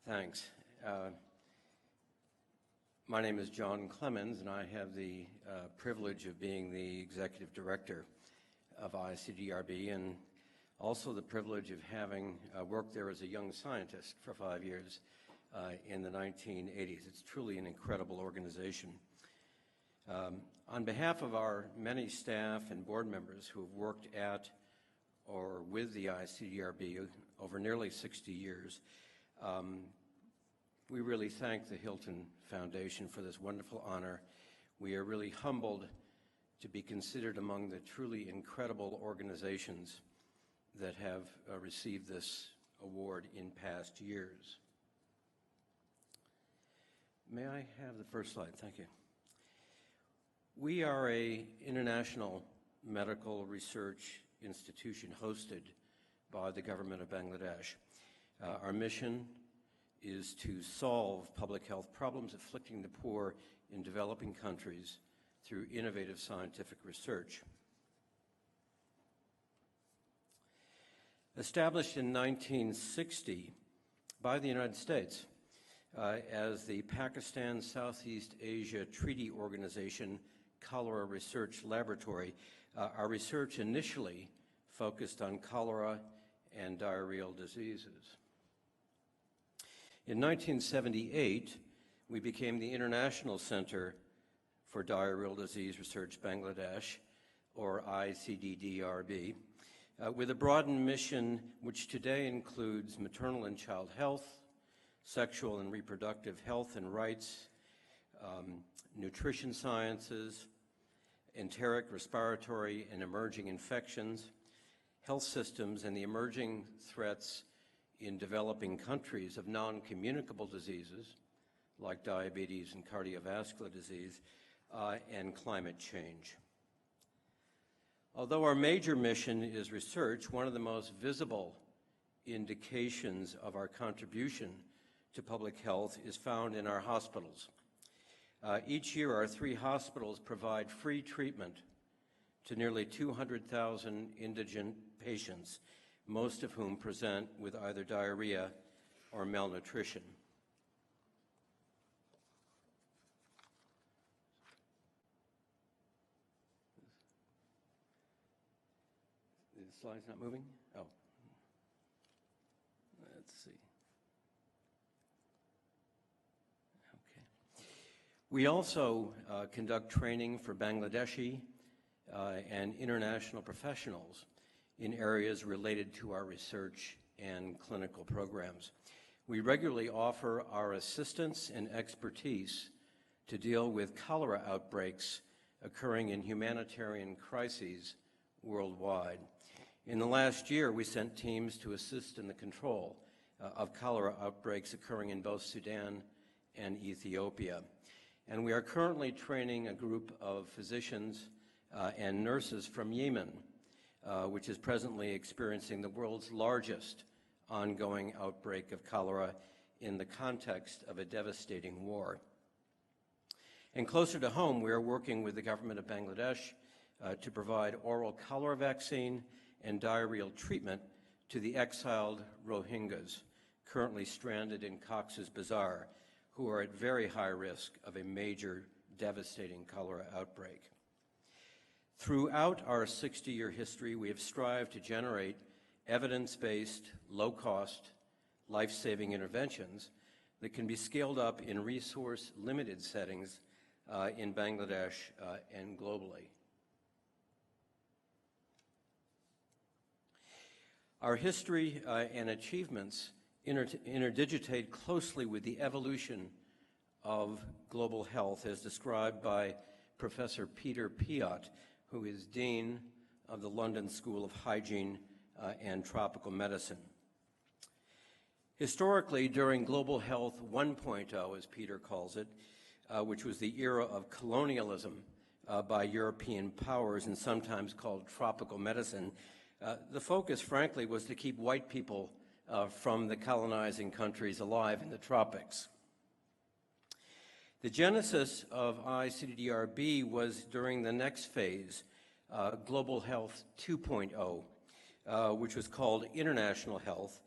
Thanks. My name is John Clemens, and I have the privilege of being the Executive Director of icddr, and also the privilege of having worked there as a young scientist for 5 years in the 1980s. It's truly an incredible organization. On behalf of our many staff and board members who have worked at or with the icddr over nearly 60 years, we really thank the Hilton Foundation for this wonderful honor. We are really humbled to be considered among the truly incredible organizations that have received this award in past years. May I have the first slide? Thank you. We are an international medical research institution hosted by the government of Bangladesh. Our mission is to solve public health problems afflicting the poor in developing countries through innovative scientific research. Established in 1960 by the United States as the Pakistan Southeast Asia Treaty Organization Cholera Research Laboratory, our research initially focused on cholera and diarrheal diseases. In 1978, we became the International Center for Diarrheal Disease Research Bangladesh, or icddr, with a broadened mission which today includes maternal and child health, sexual and reproductive health and rights, nutrition sciences, enteric, respiratory, and emerging infections, health systems, and the emerging threats in developing countries of non-communicable diseases like diabetes and cardiovascular disease, and climate change. Although our major mission is research, one of the most visible indications of our contribution to public health is found in our hospitals. Each year, our 3 hospitals provide free treatment to nearly 200,000 indigent patients, most of whom present with either diarrhea or malnutrition. The slide's not moving? Oh. Let's see. Okay. We also conduct training for Bangladeshi and international professionals in areas related to our research and clinical programs. We regularly offer our assistance and expertise to deal with cholera outbreaks occurring in humanitarian crises worldwide. In the last year, we sent teams to assist in the control of cholera outbreaks occurring in both Sudan and Ethiopia. And we are currently training a group of physicians and nurses from Yemen, which is presently experiencing the world's largest ongoing outbreak of cholera in the context of a devastating war. And closer to home, we are working with the government of Bangladesh to provide oral cholera vaccine and diarrheal treatment to the exiled Rohingyas currently stranded in Cox's Bazar, who are at very high risk of a major devastating cholera outbreak. Throughout our 60-year history, we have strived to generate evidence-based, low-cost, life-saving interventions that can be scaled up in resource-limited settings in Bangladesh and globally. Our history and achievements interdigitate closely with the evolution of global health as described by Professor Peter Piot, who is Dean of the London School of Hygiene and Tropical Medicine. Historically, during Global Health 1.0, as Peter calls it, which was the era of colonialism by European powers and sometimes called tropical medicine, the focus, frankly, was to keep white people from the colonizing countries alive in the tropics. The genesis of icddr was during the next phase, Global Health 2.0, which was called International Health,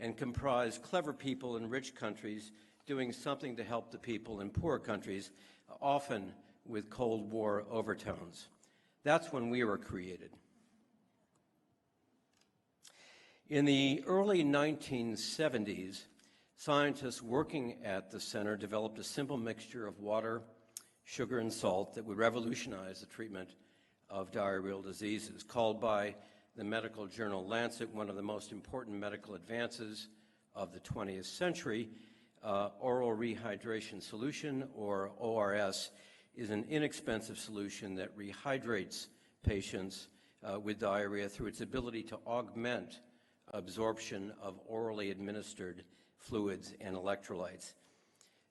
and comprise clever people in rich countries doing something to help the people in poor countries, often with Cold War overtones. That's when we were created. In the early 1970s, scientists working at the center developed a simple mixture of water, sugar, and salt that would revolutionize the treatment of diarrheal diseases, called by the medical journal Lancet one of the most important medical advances of the 20th century. Oral rehydration solution, or ORS, is an inexpensive solution that rehydrates patients with diarrhea through its ability to augment absorption of orally administered fluids and electrolytes.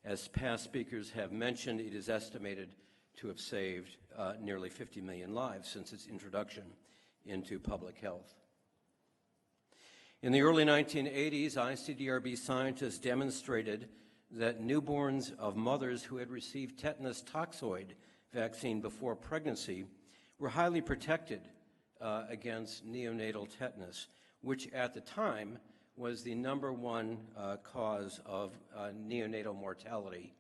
As past speakers have mentioned, it is estimated to have saved nearly 50 million lives since its introduction into public health. In the early 1980s, icDRB scientists demonstrated that newborns of mothers who had received tetanus toxoid vaccine before pregnancy were highly protected against neonatal tetanus, which at the time was the #1 cause of neonatal mortality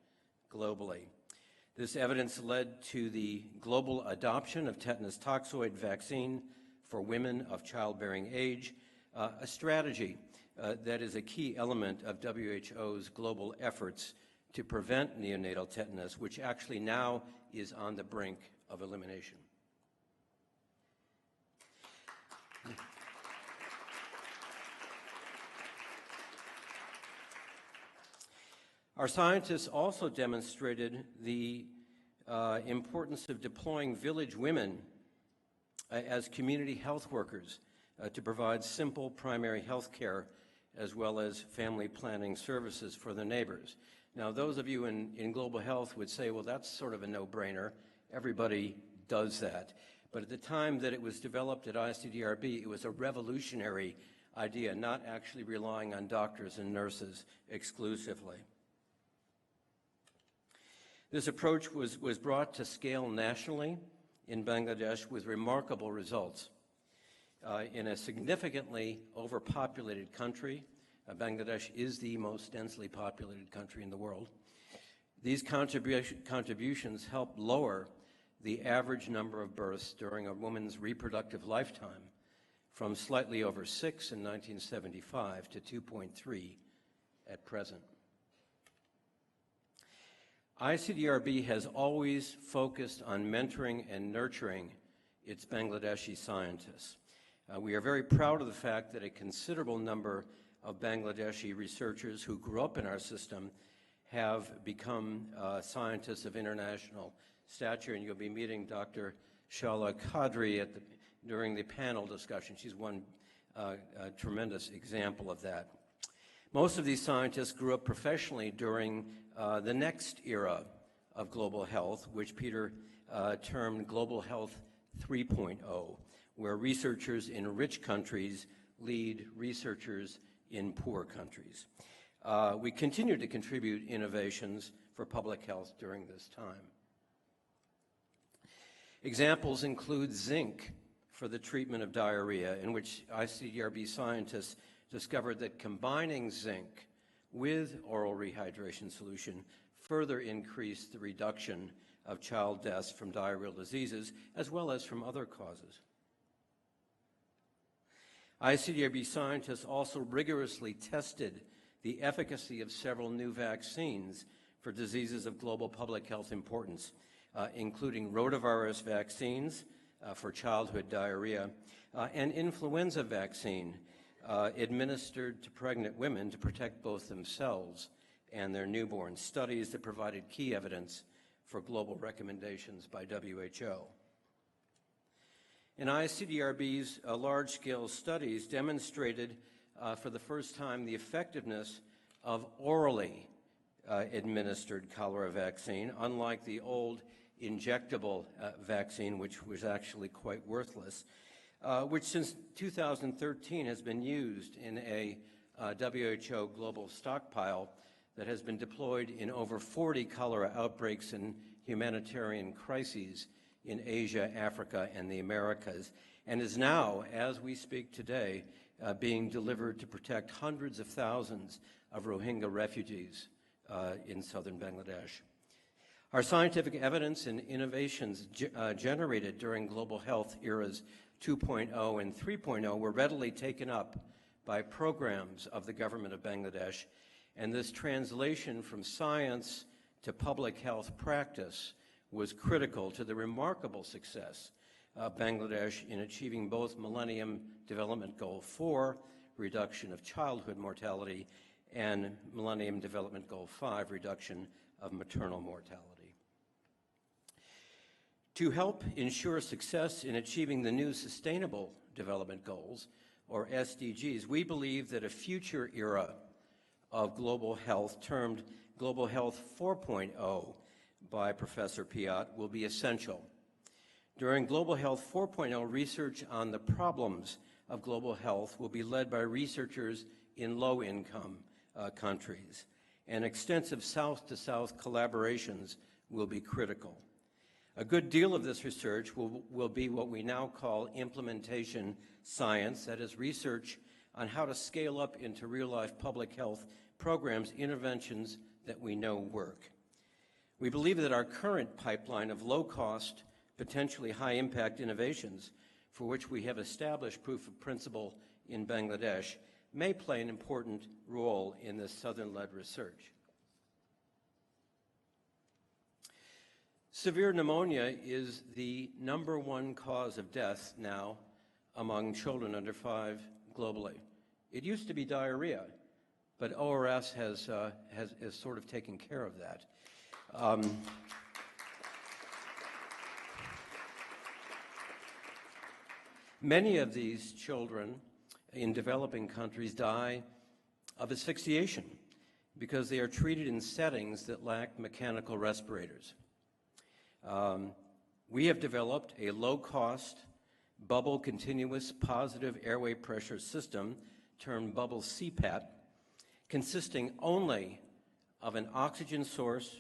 globally. This evidence led to the global adoption of tetanus toxoid vaccine for women of childbearing age, a strategy that is a key element of WHO's global efforts to prevent neonatal tetanus, which actually now is on the brink of elimination. Our scientists also demonstrated the importance of deploying village women as community health workers to provide simple primary health care as well as family planning services for their neighbors. Now, those of you in global health would say, well, that's sort of a no-brainer. Everybody does that. But at the time that it was developed at icDRB, it was a revolutionary idea, not actually relying on doctors and nurses exclusively. This approach was brought to scale nationally in Bangladesh with remarkable results. In a significantly overpopulated country, Bangladesh is the most densely populated country in the world. These contributions help lower the average number of births during a woman's reproductive lifetime from slightly over 6 in 1975 to 2.3 at present. icDRB has always focused on mentoring and nurturing its Bangladeshi scientists. We are very proud of the fact that a considerable number of Bangladeshi researchers who grew up in our system have become scientists of international stature, and you'll be meeting Dr. Shala Qadri during the panel discussion. She's one tremendous example of that. Most of these scientists grew up professionally during the next era of global health, which Peter termed Global Health 3.0, where researchers in rich countries lead researchers in poor countries. We continue to contribute innovations for public health during this time. Examples include zinc for the treatment of diarrhea, in which icDRB scientists discovered that combining zinc with oral rehydration solution further increased the reduction of child deaths from diarrheal diseases, as well as from other causes. icDRB scientists also rigorously tested the efficacy of several new vaccines for diseases of global public health importance, including rotavirus vaccines for childhood diarrhea and influenza vaccine administered to pregnant women to protect both themselves and their newborns, studies that provided key evidence for global recommendations by WHO. In icDRB's large-scale studies demonstrated for the first time the effectiveness of orally administered cholera vaccine, unlike the old injectable vaccine, which was actually quite worthless, which since 2013 has been used in a WHO global stockpile that has been deployed in over 40 cholera outbreaks and humanitarian crises in Asia, Africa, and the Americas, and is now, as we speak today, being delivered to protect hundreds of thousands of Rohingya refugees in southern Bangladesh. Our scientific evidence and innovations generated during global health eras 2.0 and 3.0 were readily taken up by programs of the government of Bangladesh, and this translation from science to public health practice was critical to the remarkable success of Bangladesh in achieving both Millennium Development Goal 4, reduction of childhood mortality, and Millennium Development Goal 5, reduction of maternal mortality. To help ensure success in achieving the new Sustainable Development Goals, or SDGs, we believe that a future era of global health, termed Global Health 4.0 by Professor Piat, will be essential. During Global Health 4.0, research on the problems of global health will be led by researchers in low-income countries, and extensive South-to-South collaborations will be critical. A good deal of this research will be what we now call implementation science, that is research on how to scale up into real-life public health programs, interventions that we know work. We believe that our current pipeline of low-cost, potentially high-impact innovations, for which we have established proof of principle in Bangladesh, may play an important role in this Southern-led research. Severe pneumonia is the #1 cause of death now among children under 5 globally. It used to be diarrhea, but ORS has sort of taken care of that. Many of these children in developing countries die of asphyxiation because they are treated in settings that lack mechanical respirators. We have developed a low-cost, bubble continuous positive airway pressure system termed bubble CPAP, consisting only of an oxygen source,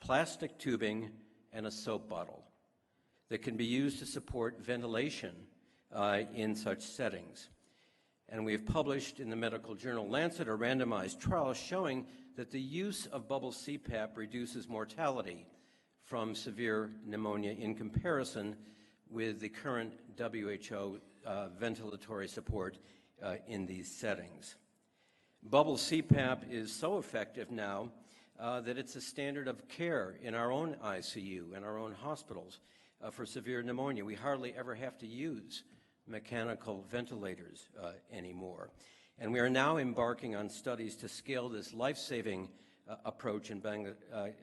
plastic tubing, and a soap bottle that can be used to support ventilation in such settings. And we have published in the medical journal Lancet a randomized trial showing that the use of bubble CPAP reduces mortality from severe pneumonia in comparison with the current WHO ventilatory support in these settings. Bubble CPAP is so effective now that it's a standard of care in our own ICU and our own hospitals for severe pneumonia. We hardly ever have to use mechanical ventilators anymore. And we are now embarking on studies to scale this life-saving approach in Bangladesh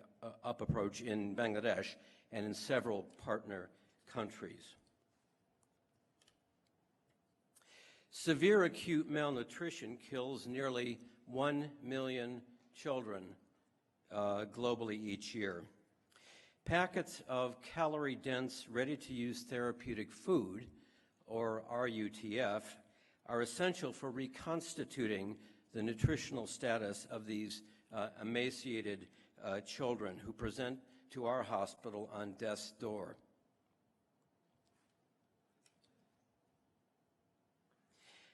and in several partner countries. Severe acute malnutrition kills nearly 1 million children globally each year. Packets of calorie-dense, ready-to-use therapeutic food, or RUTF, are essential for reconstituting the nutritional status of these emaciated children who present to our hospital on death's door.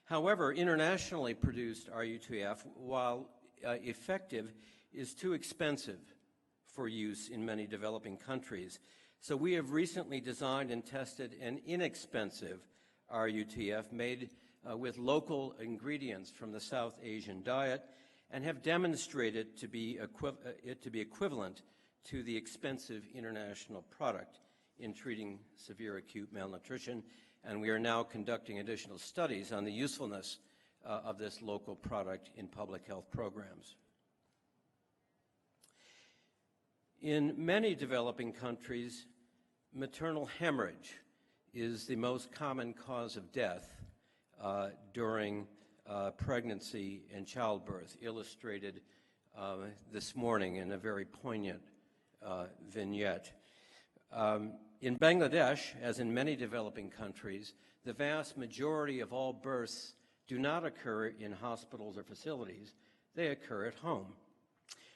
However, internationally produced RUTF, while effective, is too expensive for use in many developing countries. So we have recently designed and tested an inexpensive RUTF made with local ingredients from the South Asian diet, and have demonstrated it to be equivalent to the expensive international product in treating severe acute malnutrition. And we are now conducting additional studies on the usefulness of this local product in public health programs. In many developing countries, maternal hemorrhage is the most common cause of death during pregnancy and childbirth, illustrated this morning in a very poignant vignette. In Bangladesh, as in many developing countries, the vast majority of all births do not occur in hospitals or facilities. They occur at home,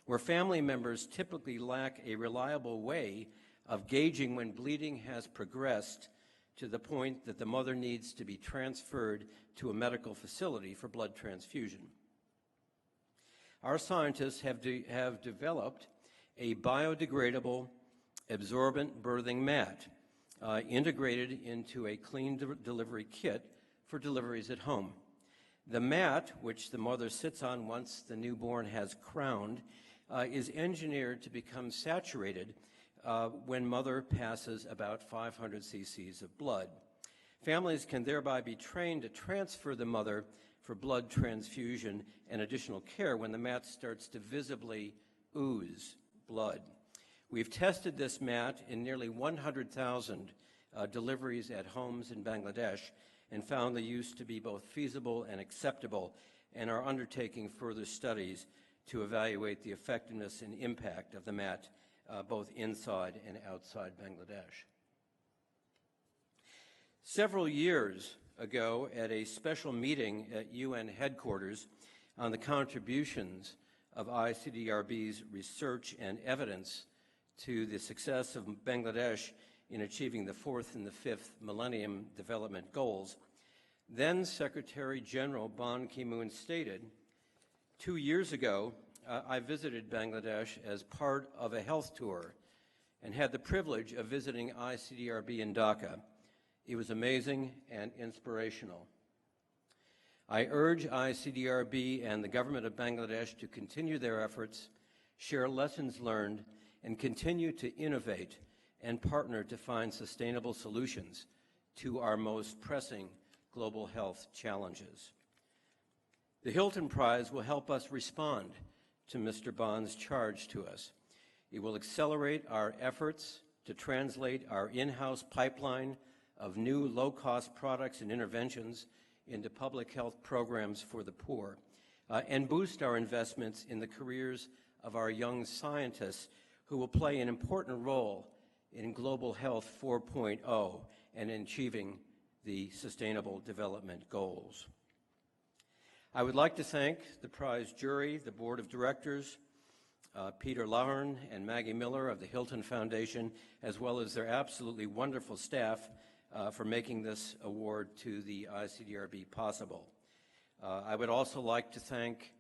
where family members typically lack a reliable way of gauging when bleeding has progressed to the point that the mother needs to be transferred to a medical facility for blood transfusion. Our scientists have developed a biodegradable absorbent birthing mat integrated into a clean delivery kit for deliveries at home. The mat, which the mother sits on once the newborn has crowned, is engineered to become saturated when mother passes about 500 cc's of blood. Families can thereby be trained to transfer the mother for blood transfusion and additional care when the mat starts to visibly ooze blood. We've tested this mat in nearly 100,000 deliveries at homes in Bangladesh and found the use to be both feasible and acceptable, and are undertaking further studies to evaluate the effectiveness and impact of the mat both inside and outside Bangladesh. Several years ago, at a special meeting at UN headquarters on the contributions of ICDRB's research and evidence to the success of Bangladesh in achieving the 4th and the 5th Millennium Development Goals, then Secretary General Ban Ki-moon stated, 2 years ago, I visited Bangladesh as part of a health tour and had the privilege of visiting ICDRB in Dhaka. It was amazing and inspirational. I urge ICDRB and the government of Bangladesh to continue their efforts, share lessons learned, and continue to innovate and partner to find sustainable solutions to our most pressing global health challenges. The Hilton Prize will help us respond to Mr. Bond's charge to us. It will accelerate our efforts to translate our in-house pipeline of new low-cost products and interventions into public health programs for the poor, and boost our investments in the careers of our young scientists who will play an important role in Global Health 4.0 and in achieving the Sustainable Development Goals. I would like to thank the prize jury, the board of directors, Peter Lahern and Maggie Miller of the Hilton Foundation, as well as their absolutely wonderful staff for making this award to the ICDRB possible. I would also like to thank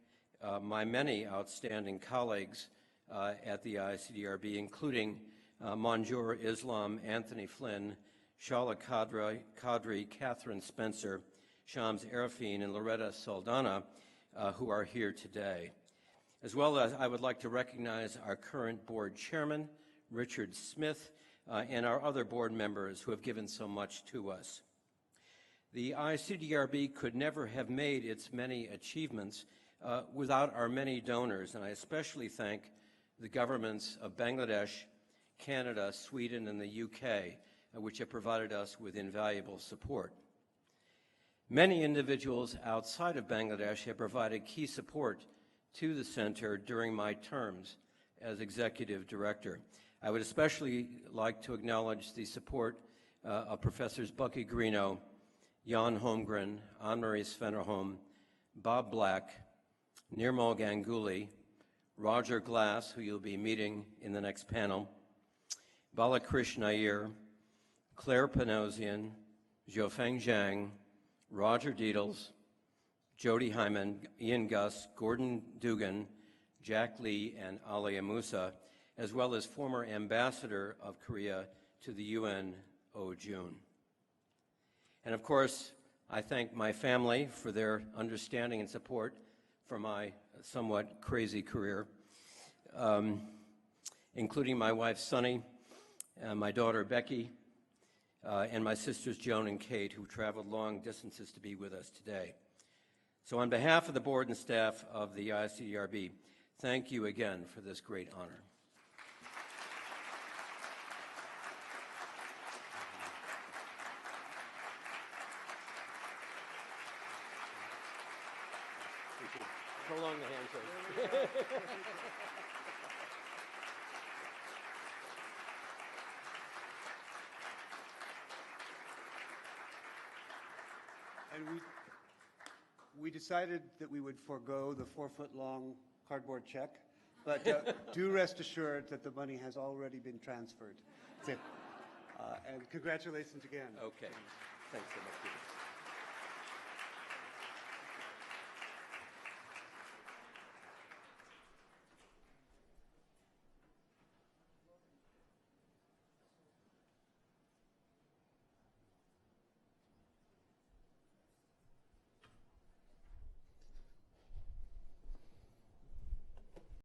my many outstanding colleagues at the ICDRB, including Manjur Islam, Anthony Flynn, Shala Qadri, Catherine Spencer, Shams Arafin, and Loretta Saldana, who are here today. As well as I would like to recognize our current board chairman, Richard Smith, and our other board members who have given so much to us. The ICDRB could never have made its many achievements without our many donors, and I especially thank the governments of Bangladesh, Canada, Sweden, and the UK, which have provided us with invaluable support. Many individuals outside of Bangladesh have provided key support to the center during my terms as executive director. I would especially like to acknowledge the support of Professors Bucky Greeno, Jan Holmgren, Anne-Marie Svennerholm, Bob Black, Nirmal Ganguly, Roger Glass, who you'll be meeting in the next panel, Balakrish Nair, Claire Panosian, Zhofeng Zhang, Roger Deedles, Jody Hyman, Ian Gus, Gordon Dugan, Jack Lee, and Alia Musa, as well as former ambassador of Korea to the UN, Oh Jun. And of course, I thank my family for their understanding and support for my somewhat crazy career, including my wife, Sunny, my daughter, Becky, and my sisters, Joan and Kate, who traveled long distances to be with us today. So on behalf of the board and staff of the ICDRB, thank you again for this great honor. Prolong the handshake. And we decided that we would forego the 4-foot-long cardboard check But do rest assured that the money has already been transferred. And congratulations again. Okay. Thanks so much, Peter.